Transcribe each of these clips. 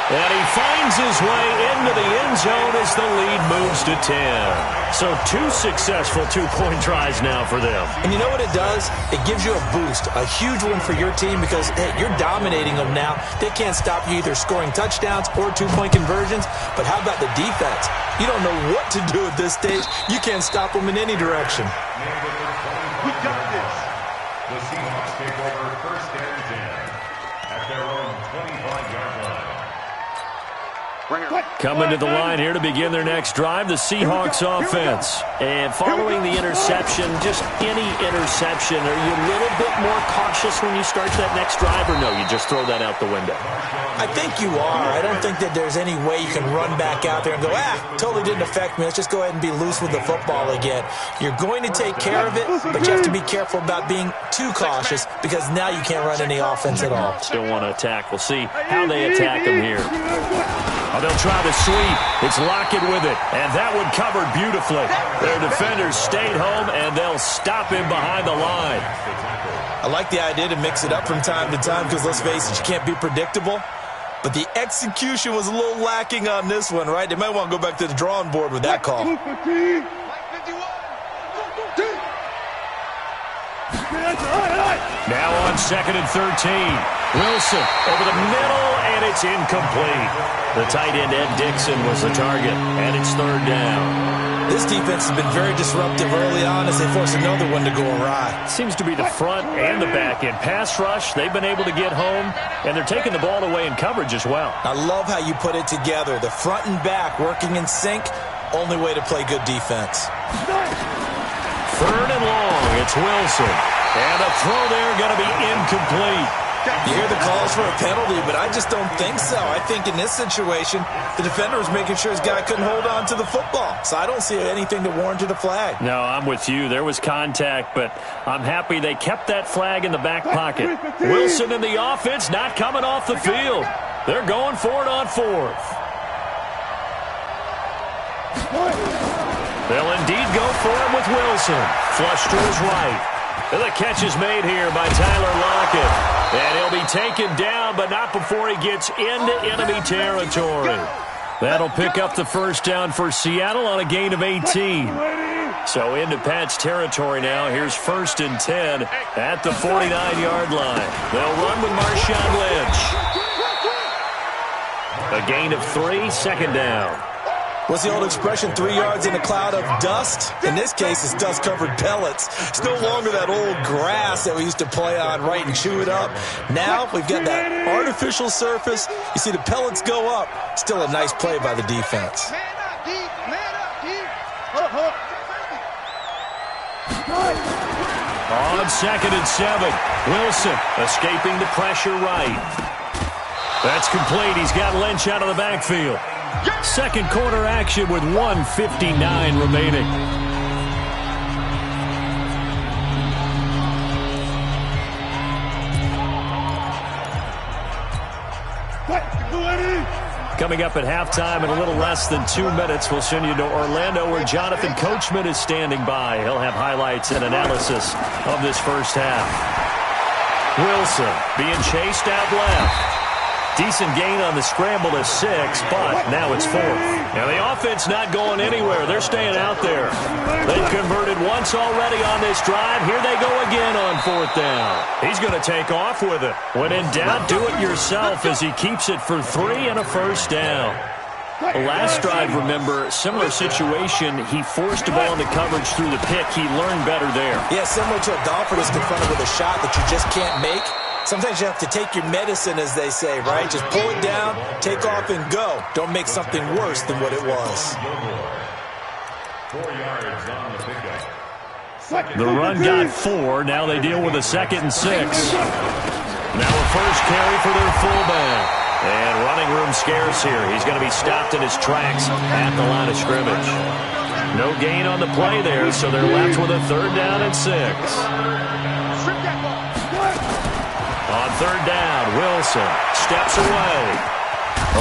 And he finds his way into the end zone as the lead moves to 10. So 2 successful two-point tries now for them. And you know what it does? It gives you a boost, a huge one for your team because, hey, you're dominating them now. They can't stop you either scoring touchdowns or two-point conversions. But how about the defense? You don't know what to do at this stage. You can't stop them in any direction. We got this. The Seahawks take over first and 10 at their own 25-yard line. Coming to the line here to begin their next drive, the Seahawks offense. And following the interception, just any interception, are you a little bit more cautious when you start that next drive, or no, you just throw that out the window? I think you are. I don't think that there's any way you can run back out there and go, totally didn't affect me. Let's just go ahead and be loose with the football again. You're going to take care of it, but you have to be careful about being too cautious because now you can't run any offense at all. Still want to attack. We'll see how they attack him here. Oh, they'll try to sweep. It's Lockett with it, and that one covered beautifully. Their defenders stayed home, and they'll stop him behind the line. I like the idea to mix it up from time to time because, let's face it, you can't be predictable. But the execution was a little lacking on this one, right? They might want to go back to the drawing board with that call. Now on 2nd and 13. Wilson over the middle, and it's incomplete. The tight end, Ed Dixon, was the target, and it's 3rd down. This defense has been very disruptive early on as they force another one to go awry. Seems to be the front and the back end. Pass rush, they've been able to get home, and they're taking the ball away in coverage as well. I love how you put it together. The front and back working in sync, only way to play good defense. 3rd and long, it's Wilson. And a throw there going to be incomplete. You hear the calls for a penalty, but I just don't think so. I think in this situation, the defender was making sure his guy couldn't hold on to the football. So I don't see anything that warranted a flag. No, I'm with you. There was contact, but I'm happy they kept that flag in the back pocket. Wilson and the offense not coming off the field. They're going for it on 4th. They'll indeed go for it with Wilson. Flush to his right. And the catch is made here by Tyler Lockett. And he'll be taken down, but not before he gets into enemy territory. That'll pick up the first down for Seattle on a gain of 18. So into Pat's territory now. Here's 1st and 10 at the 49-yard line. They'll run with Marshawn Lynch. A gain of 3, 2nd down. What's the old expression, 3 yards in a cloud of dust? In this case, it's dust-covered pellets. It's no longer that old grass that we used to play on, right, and chew it up. Now we've got that artificial surface. You see the pellets go up. Still a nice play by the defense. On 2nd and 7, Wilson escaping the pressure right. That's complete. He's got Lynch out of the backfield. Second quarter action with 1:59 remaining. Coming up at halftime in a little less than 2 minutes, we'll send you to Orlando where Jonathan Coachman is standing by. He'll have highlights and analysis of this first half. Wilson being chased out left. Decent gain on the scramble to 6, but now it's 4th. Now the offense not going anywhere. They're staying out there. They've converted once already on this drive. Here they go again on 4th down. He's going to take off with it. When in doubt, do it yourself as he keeps it for 3 and a first down. The last drive, remember, similar situation. He forced the ball into coverage through the pick. He learned better there. Yeah, similar to a golfer that's confronted with a shot that you just can't make. Sometimes you have to take your medicine, as they say, right? Just pull it down, take off, and go. Don't make something worse than what it was. 4 yards on the pickup. The run got 4. Now they deal with a 2nd and 6. Now a first carry for their fullback. And running room scarce here. He's going to be stopped in his tracks at the line of scrimmage. No gain on the play there, so they're left with a 3rd down and 6. On 3rd down, Wilson steps away.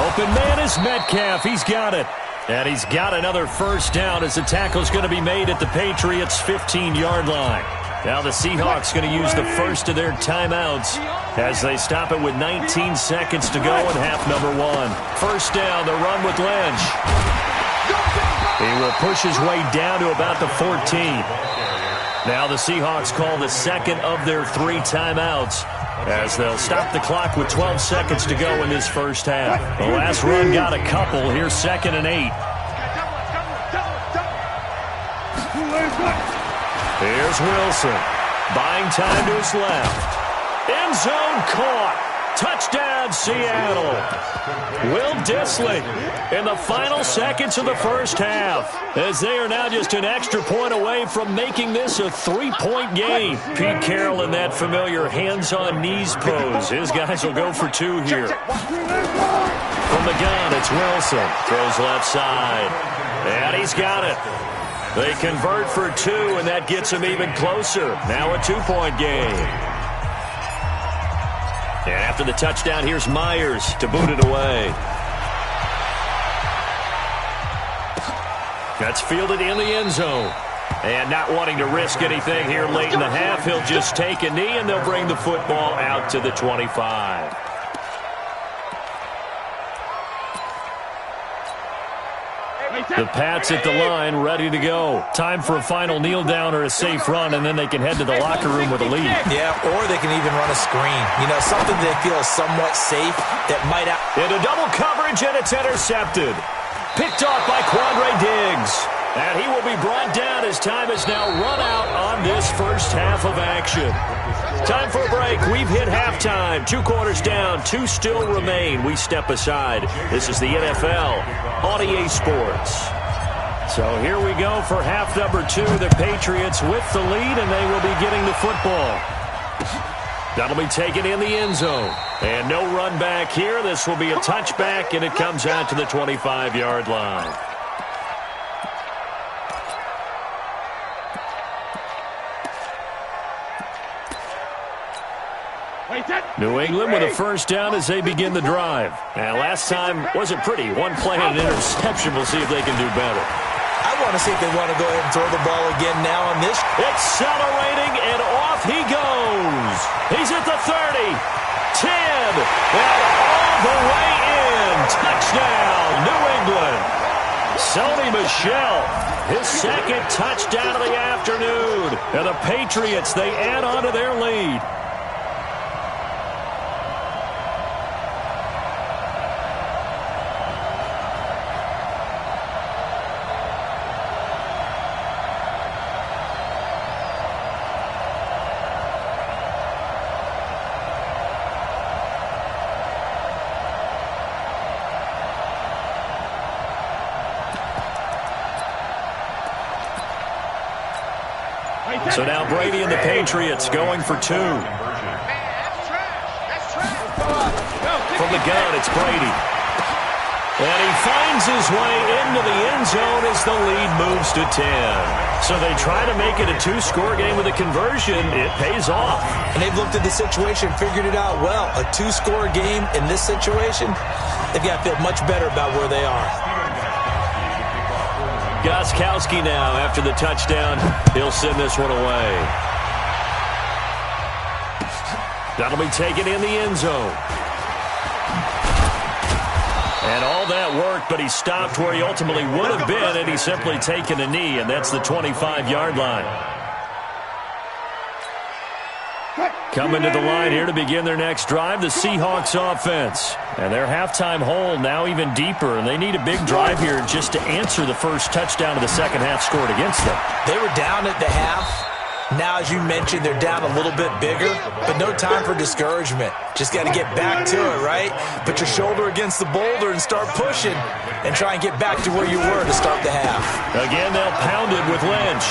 Open man is Metcalf. He's got it. And he's got another first down as the tackle's going to be made at the Patriots' 15-yard line. Now the Seahawks going to use the first of their timeouts as they stop it with 19 seconds to go in half number 1. First down, the run with Lynch. He will push his way down to about the 14. Now the Seahawks call the second of their 3 timeouts as they'll stop the clock with 12 seconds to go in this first half. The last run got a couple. Here's 2nd and 8. Here's Wilson. Buying time to his left. End zone caught. Touchdown, Seattle. Will Dissly in the final seconds of the first half as they are now just an extra point away from making this a 3-point game. Pete Carroll in that familiar hands-on knees pose. His guys will go for 2 here. From the gun, it's Wilson. Throws left side. And he's got it. They convert for 2, and that gets them even closer. Now a 2-point game. And after the touchdown, here's Myers to boot it away. That's fielded in the end zone. And not wanting to risk anything here late in the half, he'll just take a knee, and they'll bring the football out to the 25. The Pats at the line, ready to go. Time for a final kneel down or a safe run, and then they can head to the locker room with a lead. Yeah, or they can even run a screen. You know, something they feel somewhat safe that might out. Into double coverage, and it's intercepted. Picked off by Quandre Diggs. And he will be brought down as time is now run out on this first half of action. Time for a break. We've hit halftime. 2 quarters down. 2 still remain. We step aside. This is the NFL on EA Sports. So here we go for half number 2. The Patriots with the lead, and they will be getting the football. That'll be taken in the end zone. And no run back here. This will be a touchback, and it comes out to the 25-yard line. New England with a first down as they begin the drive. And last time wasn't pretty. 1 play and an interception. We'll see if they can do better. I want to see if they want to go ahead and throw the ball again now on this. Accelerating, and off he goes. He's at the 30, 10, and all the way in. Touchdown, New England. Sony Michel, his 2nd touchdown of the afternoon. And the Patriots, they add on to their lead. So now Brady and the Patriots going for 2. From the gun, it's Brady. And he finds his way into the end zone as the lead moves to 10. So they try to make it a 2-score game with a conversion. It pays off. And they've looked at the situation, figured it out well. A 2-score game in this situation, they've got to feel much better about where they are. Gostkowski now after the touchdown. He'll send this one away. That'll be taken in the end zone. And all that worked, but he stopped where he ultimately would have been, and he's simply taken a knee, and that's the 25-yard line. Coming to the line here to begin their next drive, the Seahawks offense. And their halftime hole now even deeper, and they need a big drive here just to answer the first touchdown of the second half scored against them. They were down at the half. Now, as you mentioned, they're down a little bit bigger, but no time for discouragement. Just got to get back to it, right? Put your shoulder against the boulder and start pushing and try and get back to where you were to start the half. Again, they'll pound it with Lynch.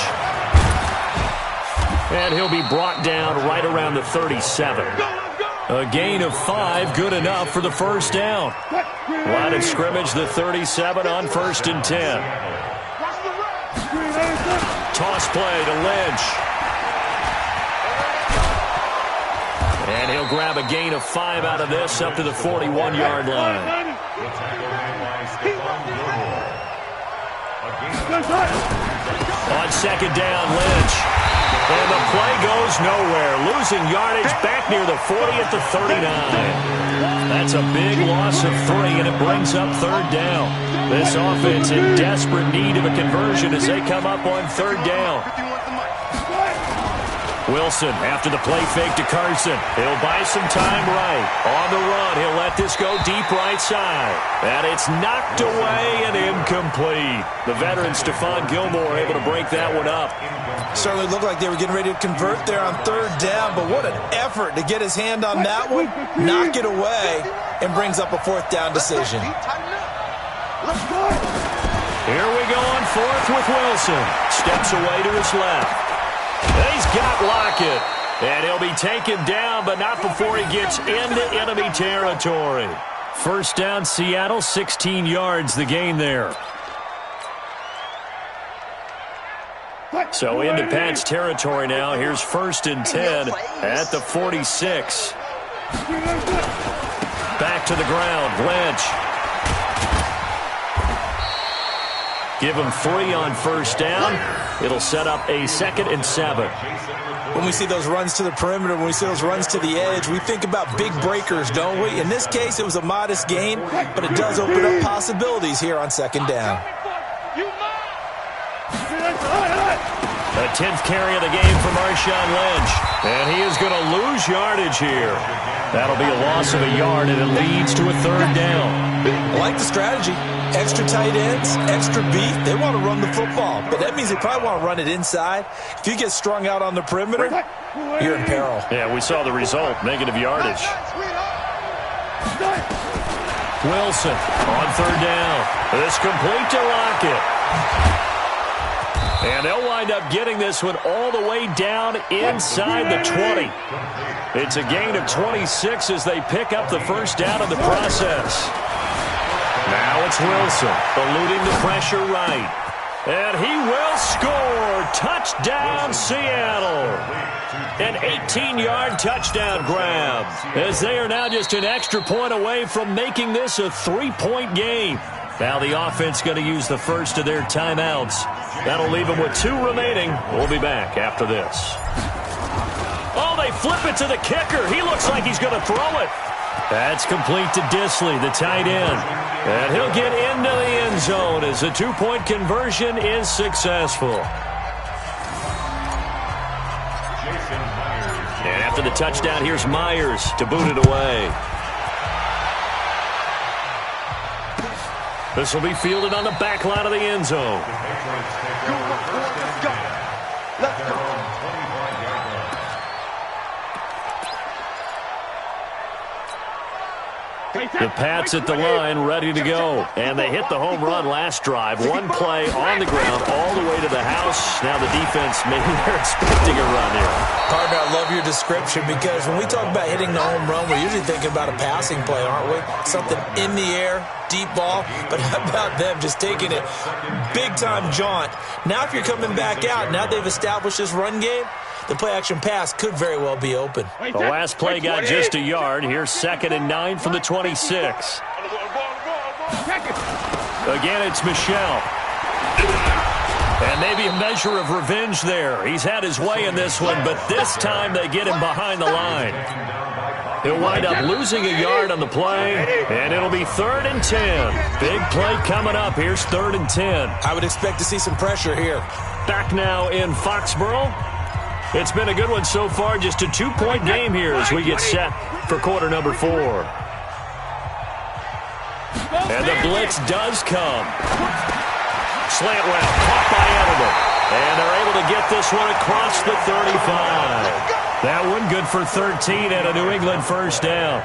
And he'll be brought down right around the 37. A gain of 5, good enough for the first down. Line of scrimmage, the 37 on 1st and 10. Toss play to Lynch. And he'll grab a gain of 5 out of this up to the 41-yard line. On 2nd down, Lynch. And the play goes nowhere. Losing yardage back near the 40 at the 39. That's a big loss of 3, and it brings up third down. This offense in desperate need of a conversion as they come up on third down. Wilson after the play fake to Carson. He'll buy some time right. On the run, he'll let this go deep right side. And it's knocked away and incomplete. The veteran Stephon Gilmore able to break that one up. Certainly looked like they were getting ready to convert there on third down, but what an effort to get his hand on that one, knock it away, and brings up a fourth down decision. Here we go on fourth with Wilson. Steps away to his left. He's got Lockett, and he'll be taken down, but not before he gets into enemy territory. First down, Seattle, 16 yards the gain there. So into Pat's territory now. Here's 1st and 10 at the 46. Back to the ground, Lynch. Give him 3 on first down. It'll set up a 2nd and 7. When we see those runs to the perimeter, when we see those runs to the edge, we think about big breakers, don't we? In this case, it was a modest gain, but it does open up possibilities here on 2nd down. The 10th carry of the game for Marshawn Lynch. And he is going to lose yardage here. That'll be a loss of a yard, and it leads to a third down. I like the strategy. Extra tight ends, extra beef. They want to run the football, but that means they probably want to run it inside. If you get strung out on the perimeter, you're in peril. Yeah, we saw the result, negative yardage. Wilson on third down. This complete to Lockett. And they'll wind up getting this one all the way down inside the 20. It's a gain of 26 as they pick up the first down in the process. Now it's Wilson, eluding the pressure right. And he will score. Touchdown, Seattle. An 18-yard touchdown grab, as they are now just an extra point away from making this a 3-point game. Now the offense going to use the first of their timeouts. That'll leave them with 2 remaining. We'll be back after this. Oh, they flip it to the kicker. He looks like he's going to throw it. That's complete to Disley, the tight end. And he'll get into the end zone as the 2-point conversion is successful. And after the touchdown, here's Myers to boot it away. This will be fielded on the back line of the end zone. The Pats at the line, ready to go. And they hit the home run last drive. 1 play on the ground all the way to the house. Now the defense, maybe they're expecting a run here. Partner, I love your description, because when we talk about hitting the home run, we're usually thinking about a passing play, aren't we? Something in the air, deep ball. But how about them just taking it big-time jaunt? Now if you're coming back out, now they've established this run game, the play-action pass could very well be open. The last play got just a yard. Here's 2nd and 9 from the 26. Again, it's Michel. And maybe a measure of revenge there. He's had his way in this one, but this time they get him behind the line. He'll wind up losing a yard on the play, and it'll be 3rd and 10. Big play coming up. Here's 3rd and 10. I would expect to see some pressure here. Back now in Foxborough. It's been a good one so far. Just a 2-point game here as we get set for quarter number 4. And the blitz does come. Slant route caught by Edelman. And they're able to get this one across the 35. That one good for 13 and a New England first down.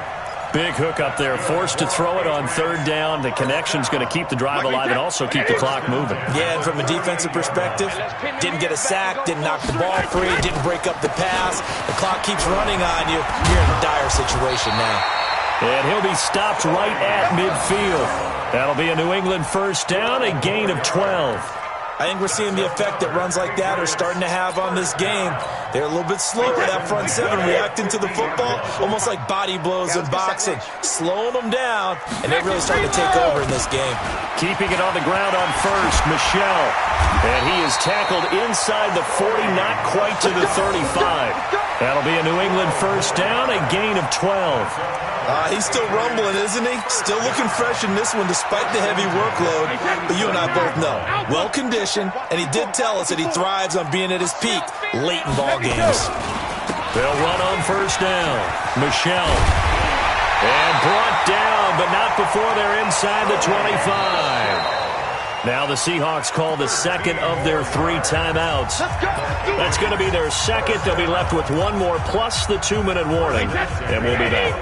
Big hook up there, forced to throw it on 3rd down. The connection's going to keep the drive alive and also keep the clock moving. Yeah, and from a defensive perspective, didn't get a sack, didn't knock the ball free, didn't break up the pass. The clock keeps running on you. You're in a dire situation now. And he'll be stopped right at midfield. That'll be a New England first down, a gain of 12. I think we're seeing the effect that runs like that are starting to have on this game. They're a little bit slower, that front seven, reacting to the football, almost like body blows in boxing, slowing them down, and they're really starting to take over in this game. Keeping it on the ground on first, Michel. And he is tackled inside the 40, not quite to the 35. That'll be a New England first down, a gain of 12. He's still rumbling, isn't he? Still looking fresh in this one despite the heavy workload. But you and I both know, well-conditioned, and he did tell us that he thrives on being at his peak late in ball games. They'll run on first down. Michel. And brought down, but not before they're inside the 25. Now the Seahawks call the second of their 3 timeouts. That's going to be their second. They'll be left with one more plus the 2-minute warning. And we'll be back.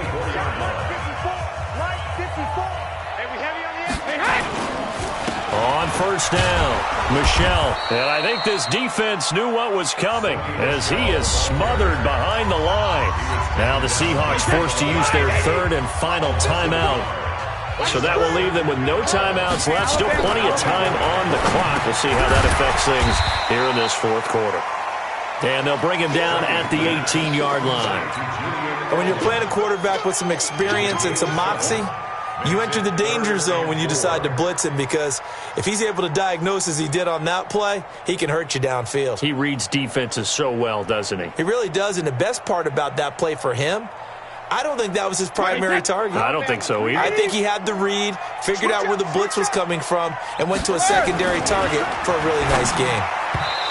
On first down, Michel. And I think this defense knew what was coming as he is smothered behind the line. Now the Seahawks forced to use their 3rd and final timeout. So that will leave them with no timeouts left. Still plenty of time on the clock. We'll see how that affects things here in this 4th quarter. And they'll bring him down at the 18-yard line. And when you're playing a quarterback with some experience and some moxie, you enter the danger zone when you decide to blitz him, because if he's able to diagnose as he did on that play, he can hurt you downfield. He reads defenses so well, doesn't he? He really does, and the best part about that play for him, I don't think that was his primary target. I don't think so either. I think he had the read, figured out where the blitz was coming from, and went to a secondary target for a really nice game.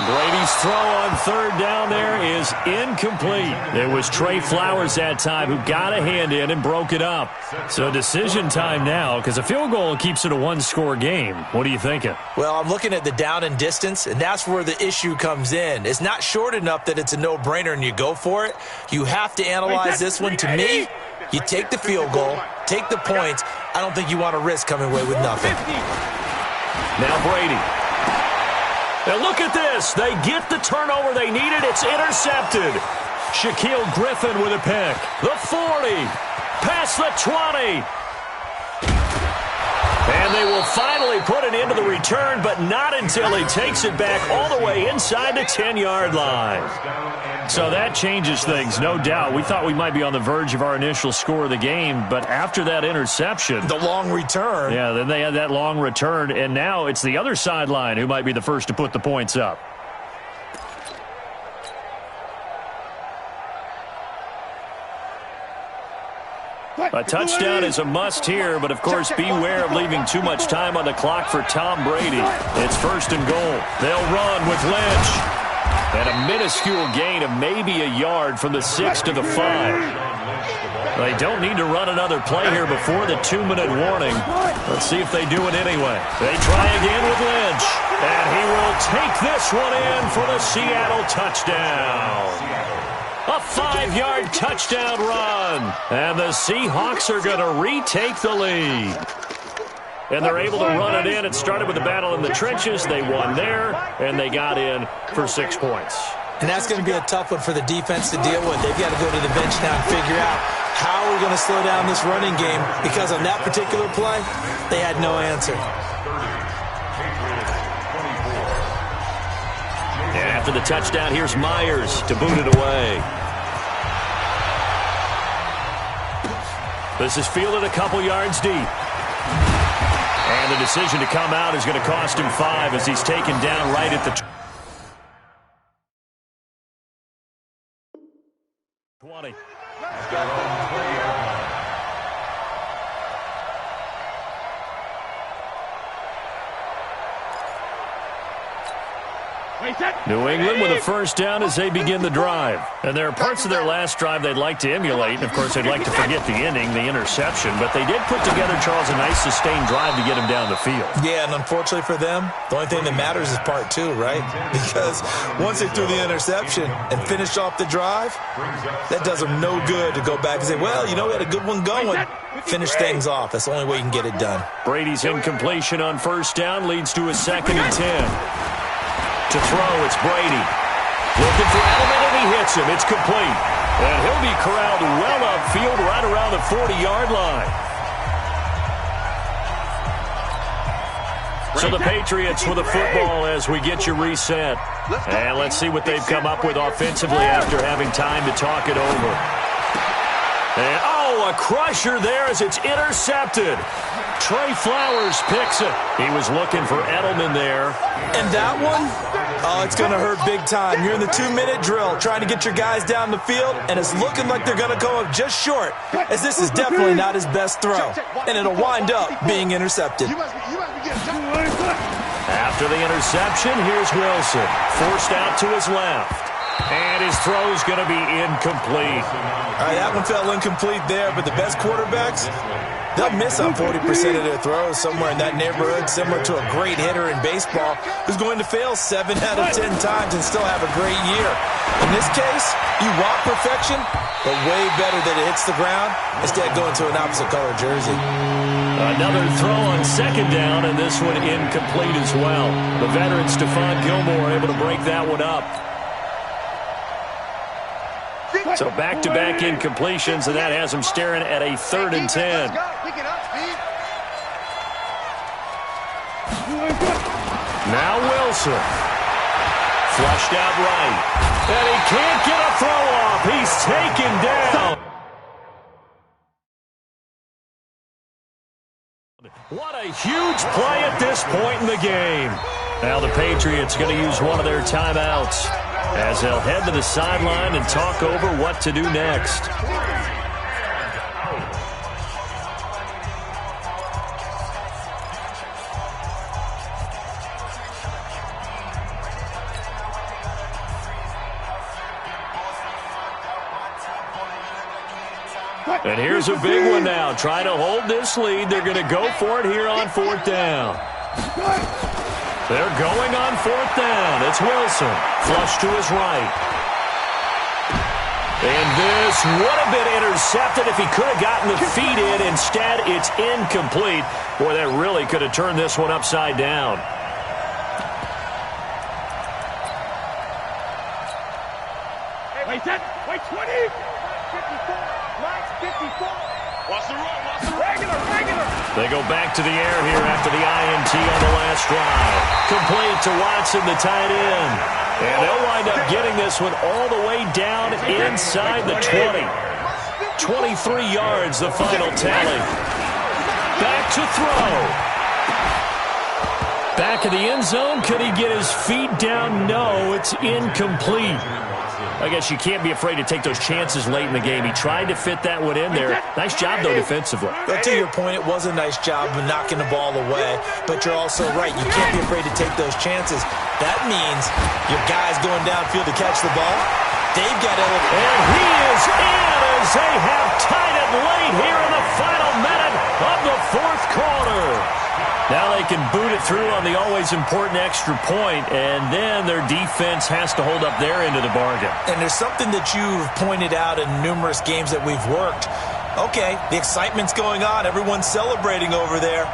Brady's throw on 3rd down there is incomplete. It was Trey Flowers that time who got a hand in and broke it up. So decision time now, because a field goal keeps it a 1-score game. What are you thinking? Well, I'm looking at the down and distance, and that's where the issue comes in. It's not short enough that it's a no-brainer and you go for it. You have to analyze this one. To me, you take the field goal, take the points. I don't think you want to risk coming away with nothing. Now Brady. And look at this. They get the turnover they needed. It's intercepted. Shaquille Griffin with a pick. The 40. Past the 20. And they will finally put an end to the return, but not until he takes it back all the way inside the 10-yard line. So that changes things, no doubt. We thought we might be on the verge of our initial score of the game, but after that interception, the long return. Yeah, then they had that long return, and now it's the other sideline who might be the first to put the points up. A touchdown is a must here, but of course beware of leaving too much time on the clock for Tom Brady. It's 1st and goal. They'll run with Lynch. And a minuscule gain of maybe a yard from the 6 to the 5. They don't need to run another play here before the 2-minute warning. Let's see if they do it anyway. They try again with Lynch. And he will take this one in for the Seattle touchdown. A 5-yard touchdown run. And the Seahawks are going to retake the lead. And they're able to run it in. It started with a battle in the trenches. They won there, and they got in for 6 points. And that's going to be a tough one for the defense to deal with. They've got to go to the bench now and figure out how we're going to slow down this running game, because on that particular play, they had no answer. And after the touchdown, here's Myers to boot it away. This is fielded a couple yards deep. And the decision to come out is going to cost him 5 as he's taken down right at the 20. New England with a first down as they begin the drive. And there are parts of their last drive they'd like to emulate. And, of course, they'd like to forget the ending, the interception. But they did put together, Charles, a nice sustained drive to get him down the field. Yeah, and unfortunately for them, the only thing that matters is part 2, right? Because once they threw the interception and finished off the drive, that does them no good to go back and say, well, you know, we had a good one going. Finish things off. That's the only way you can get it done. Brady's incompletion on first down leads to a 2nd and 10. To throw, it's Brady. Looking for Edelman, and he hits him. It's complete. And he'll be corralled well upfield right around the 40-yard line. So the Patriots with the football as we get you reset. And let's see what they've come up with offensively after having time to talk it over. And, oh, a crusher there as it's intercepted. Trey Flowers picks it. He was looking for Edelman there. And that one, oh, it's going to hurt big time. You're in the 2-minute drill trying to get your guys down the field, and it's looking like they're going to come up just short, as this is definitely not his best throw. And it'll wind up being intercepted. After the interception, here's Wilson. Forced out to his left. And his throw's going to be incomplete. All right, that one fell incomplete there, but the best quarterbacks, they'll miss on 40% of their throws, somewhere in that neighborhood, similar to a great hitter in baseball who's going to fail 7 out of 10 times and still have a great year. In this case, you want perfection, but way better that it hits the ground instead of going to an opposite color jersey. Another throw on second down, and this one incomplete as well. The veteran Stephon Gilmore able to break that one up. So back-to-back incompletions, and that has him staring at a 3rd and 10. Now Wilson. Flushed out right. And he can't get a throw off. He's taken down. What a huge play at this point in the game. Now the Patriots going to use one of their timeouts as they'll head to the sideline and talk over what to do next. And here's a big one now. Trying to hold this lead. They're going to go for it here on 4th down. They're going on 4th down. It's Wilson. Flush to his right. And this would have been intercepted if he could have gotten the feet in. Instead, it's incomplete. Boy, that really could have turned this one upside down. Wait, 20. Watch the run, regular. They go back to the air here after the INT on the last drive. Complete to Watson, the tight end. And they'll wind up getting this one all the way down inside the 20. 23 yards, the final tally. Back to throw. Back of the end zone. Could he get his feet down? No, it's incomplete. I guess you can't be afraid to take those chances late in the game. He tried to fit that one in there. Nice job, though, defensively. But to your point, it was a nice job of knocking the ball away. But you're also right. You can't be afraid to take those chances. That means your guy's going downfield to catch the ball. They've got to... And he is in as they have tied it late here in the final minute of the 4th quarter. Now they can boot it through on the always important extra point, and then their defense has to hold up their end of the bargain. And there's something that you've pointed out in numerous games that we've worked. Okay, the excitement's going on. Everyone's celebrating over there.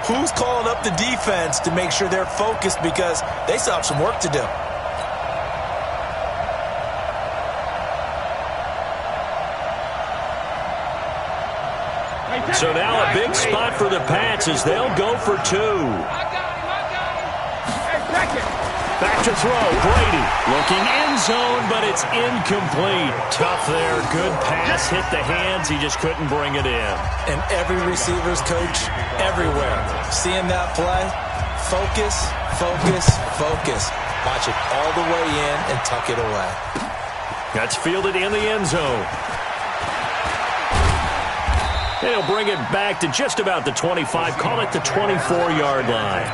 Who's calling up the defense to make sure they're focused because they still have some work to do? So now a big spot for the Pats as they'll go for 2. Back to throw, Brady. Looking end zone, but it's incomplete. Tough there, good pass, hit the hands, he just couldn't bring it in. And every receiver's coach everywhere. Seeing that play, focus, focus, focus. Watch it all the way in and tuck it away. That's fielded in the end zone. They'll bring it back to just about the 25, call it the 24-yard line.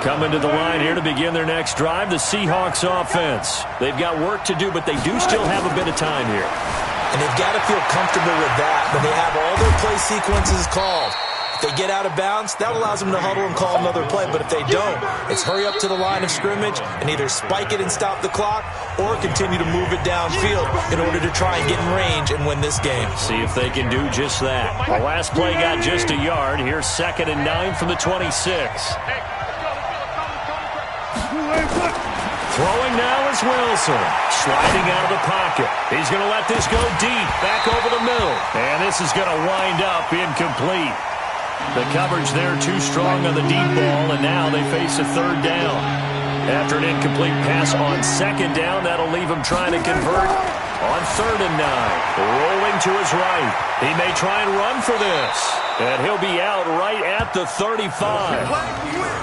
Coming to the line here to begin their next drive, the Seahawks offense. They've got work to do, but they do still have a bit of time here. And they've got to feel comfortable with that, but they have all their play sequences called. If they get out of bounds, that allows them to huddle and call another play. But if they don't, it's hurry up to the line of scrimmage and either spike it and stop the clock or continue to move it downfield in order to try and get in range and win this game. See if they can do just that. The last play got just a yard. Here's 2nd and 9 from the 26. Throwing now is Wilson. Sliding out of the pocket. He's going to let this go deep. Back over the middle. And this is going to wind up incomplete. The coverage there too strong on the deep ball, and now they face a third down. After an incomplete pass on second down, that'll leave him trying to convert on 3rd and 9. Rolling to his right. He may try and run for this. And he'll be out right at the 35.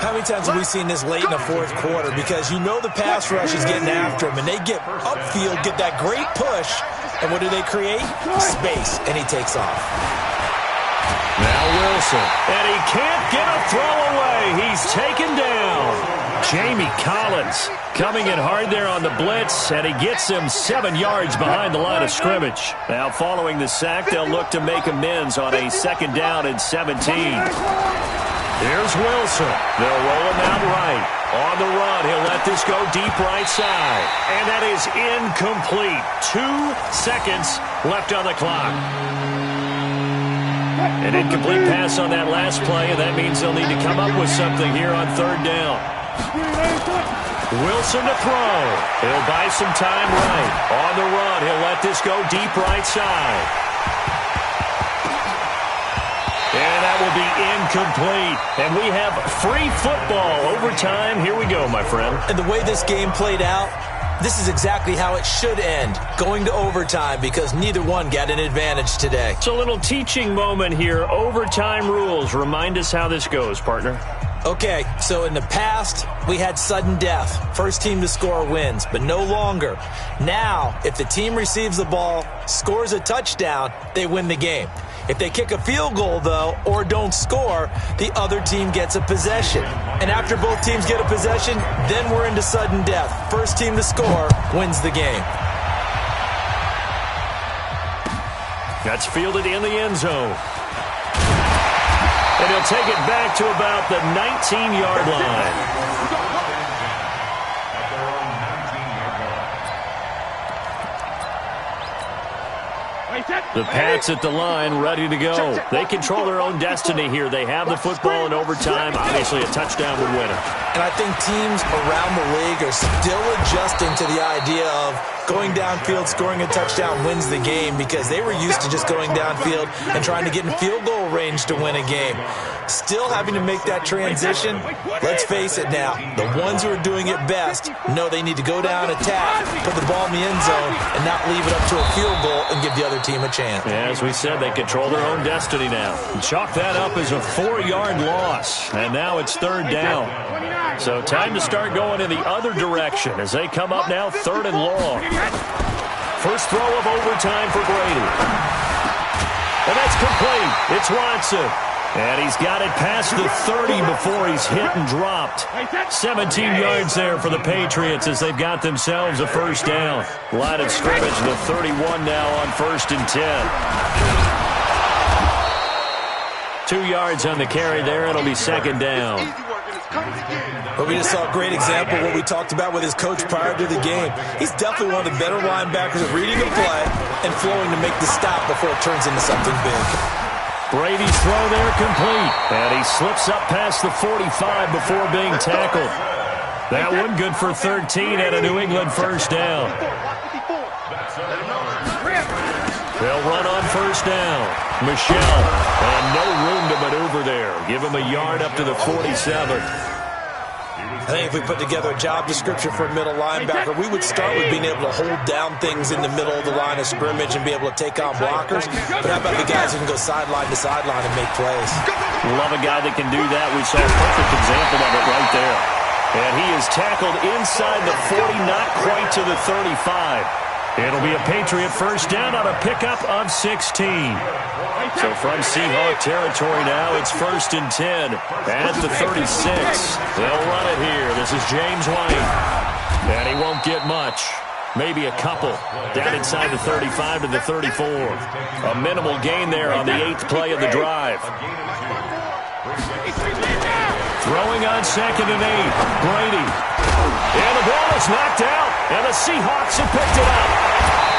How many times have we seen this late in the fourth quarter? Because you know the pass rush is getting after him, and they get upfield, get that great push, and what do they create? Space, and he takes off. Now Wilson, and he can't get a throw away. He's taken down. Jamie Collins coming in hard there on the blitz, and he gets him 7 yards behind the line of scrimmage. Now following the sack, they'll look to make amends on a 2nd down and 17. Here's Wilson. They'll roll him out right. On the run, he'll let this go deep right side. And that is incomplete. 2 seconds left on the clock. An incomplete pass on that last play, and that means they'll need to come up with something here on 3rd down. Wilson to throw. He'll buy some time right. On the run, he'll let this go deep right side. And that will be incomplete. And we have free football. Overtime. Here we go, my friend. And the way this game played out, this is exactly how it should end, going to overtime, because neither one got an advantage today. It's a little teaching moment here. Overtime rules. Remind us how this goes, partner. Okay, so in the past, we had sudden death. First team to score wins, but no longer. Now, if the team receives the ball, scores a touchdown, they win the game. If they kick a field goal, though, or don't score, the other team gets a possession. And after both teams get a possession, then we're into sudden death. First team to score wins the game. That's fielded in the end zone. And he'll take it back to about the 19-yard line. The Pats at the line, ready to go. They control their own destiny here. They have the football in overtime. Obviously, a touchdown would win it. And I think teams around the league are still adjusting to the idea of going downfield, scoring a touchdown wins the game, because they were used to just going downfield and trying to get in field goal range to win a game. Still having to make that transition. Let's face it now, the ones who are doing it best know they need to go down, attack, put the ball in the end zone, and not leave it up to a field goal and give the other team a chance. Yeah, as we said, they control their own destiny now. Chalk that up as a 4-yard loss, and now it's 3rd down. So time to start going in the other direction as they come up now 3rd and long. First throw of overtime for Brady. And that's complete. It's Watson. And he's got it past the 30 before he's hit and dropped. 17 yards there for the Patriots as they've got themselves a first down. Line of scrimmage, the 31 now on 1st and 10. 2 yards on the carry there. It'll be 2nd down. But we just saw a great example of what we talked about with his coach prior to the game. He's definitely one of the better linebackers at reading a play and flowing to make the stop before it turns into something big. Brady's throw there complete. And he slips up past the 45 before being tackled. That one good for 13 and a New England first down. They'll run on first down. Michelle. And no room to maneuver there. Give him a yard up to the 47. I think if we put together a job description for a middle linebacker, we would start with being able to hold down things in the middle of the line of scrimmage and be able to take on blockers. But how about the guys who can go sideline to sideline and make plays? Love a guy that can do that. We saw a perfect example of it right there. And he is tackled inside the 40, not quite to the 35. It'll be a Patriot first down on a pickup of 16. So from Seahawk territory now, it's 1st and 10 at the 36. They'll run it here. This is James White. And he won't get much. Maybe a couple. Down inside the 35 to the 34. A minimal gain there on the 8th play of the drive. Throwing on 2nd and 8. Brady. And the ball is knocked out. And the Seahawks have picked it up.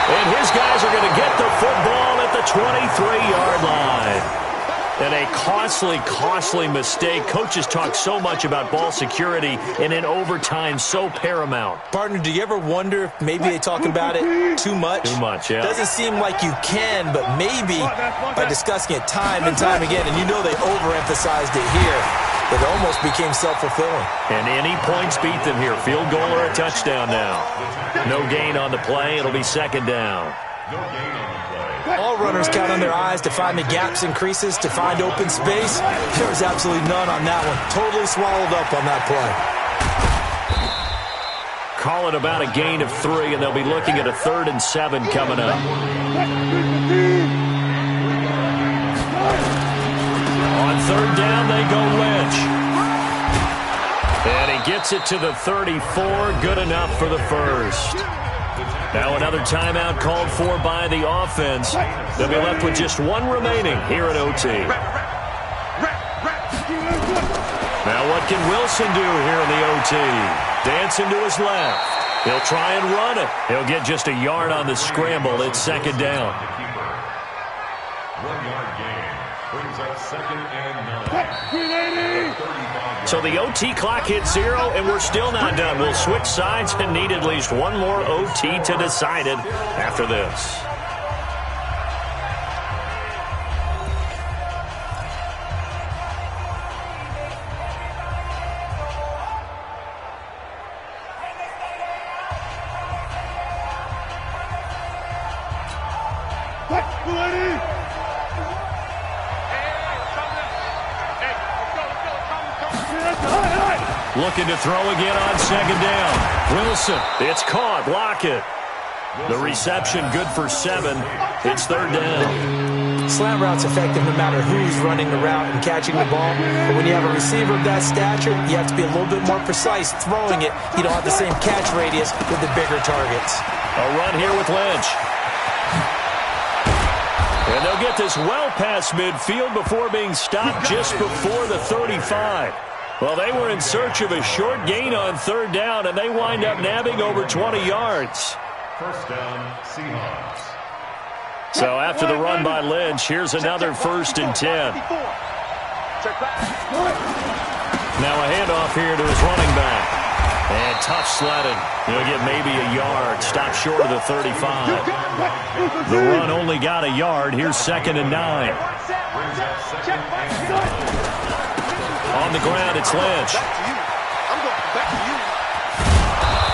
And his guys are going to get the football at the 23-yard line. And a costly, costly mistake. Coaches talk so much about ball security, and in overtime, so paramount. Partner, do you ever wonder if maybe they talk about it too much? Too much, yeah. Doesn't seem like you can, but maybe by discussing it time and time again, and you know they overemphasized it here, it almost became self-fulfilling. And any points beat them here. Field goal or a touchdown now. No gain on the play. It'll be second down. No gain on the play. All runners count on their eyes to find the gaps and creases, to find open space. There was absolutely none on that one. Totally swallowed up on that play. Call it about a gain of 3, and they'll be looking at a 3rd and 7 coming up. On 3rd down, they go Lynch. And he gets it to the 34. Good enough for the first. Now another timeout called for by the offense. They'll be left with just 1 remaining here at OT. Now what can Wilson do here in the OT? Dancing to his left. He'll try and run it. He'll get just a yard on the scramble. It's second down. 1 yard gain brings up 2nd and 9. So the OT clock hits 0, and we're still not done. We'll switch sides and need at least 1 more OT to decide it after this. Looking to throw again on second down. Wilson, it's caught. Lockett. The reception good for 7. It's 3rd down. Slant route's effective no matter who's running the route and catching the ball. But when you have a receiver of that stature, you have to be a little bit more precise throwing it. You don't have the same catch radius with the bigger targets. A run here with Lynch. And they'll get this well past midfield before being stopped just before the 35. Well, they were in search of a short gain on 3rd down, and they wind up nabbing over 20 yards. First down, Seahawks. So after the run by Lynch, here's another 1st and 10. Now a handoff here to his running back. And tough sledding. He'll get maybe a yard. Stop short of the 35. The run only got a yard. Here's 2nd and 9. On the ground, it's Lynch.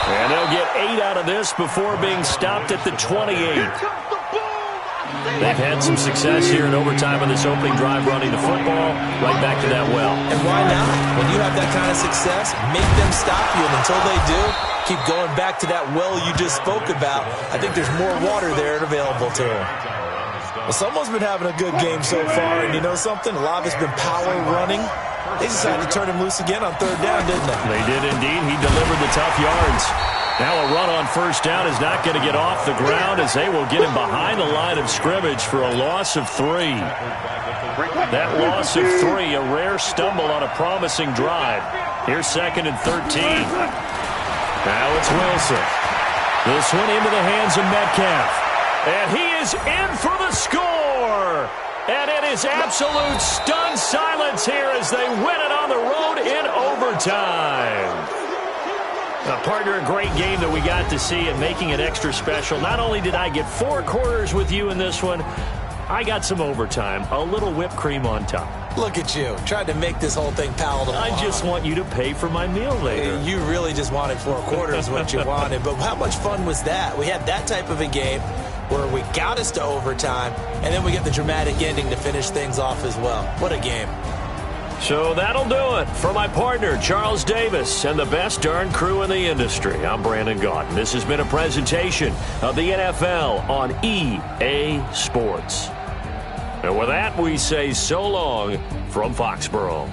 And they'll get 8 out of this before being stopped at the 28. They've had some success here in overtime on this opening drive running the football. Right back to that well. And why not? When you have that kind of success, make them stop you. And until they do, keep going back to that well you just spoke about. I think there's more water there available to them. Well, someone's been having a good game so far. And you know something? A lot of it's been power running. They decided to turn him loose again on 3rd down, didn't they? They did indeed. He delivered the tough yards. Now a run on 1st down is not going to get off the ground as they will get him behind the line of scrimmage for a loss of 3. That loss of 3, a rare stumble on a promising drive. Here's 2nd and 13. Now it's Wilson. This one into the hands of Metcalf. And he is in for the score. And it is absolute stunned silence here as they win it on the road in overtime. Partner, a great game that we got to see and making it extra special. Not only did I get 4 quarters with you in this one, I got some overtime, a little whipped cream on top. Look at you, tried to make this whole thing palatable. I just want you to pay for my meal later. You really just wanted 4 quarters what you wanted, but how much fun was that? We had that type of a game where we got us to overtime, and then we get the dramatic ending to finish things off as well. What a game. So that'll do it for my partner, Charles Davis, and the best darn crew in the industry. I'm Brandon Gaudin. This has been a presentation of the NFL on EA Sports. And with that, we say so long from Foxborough.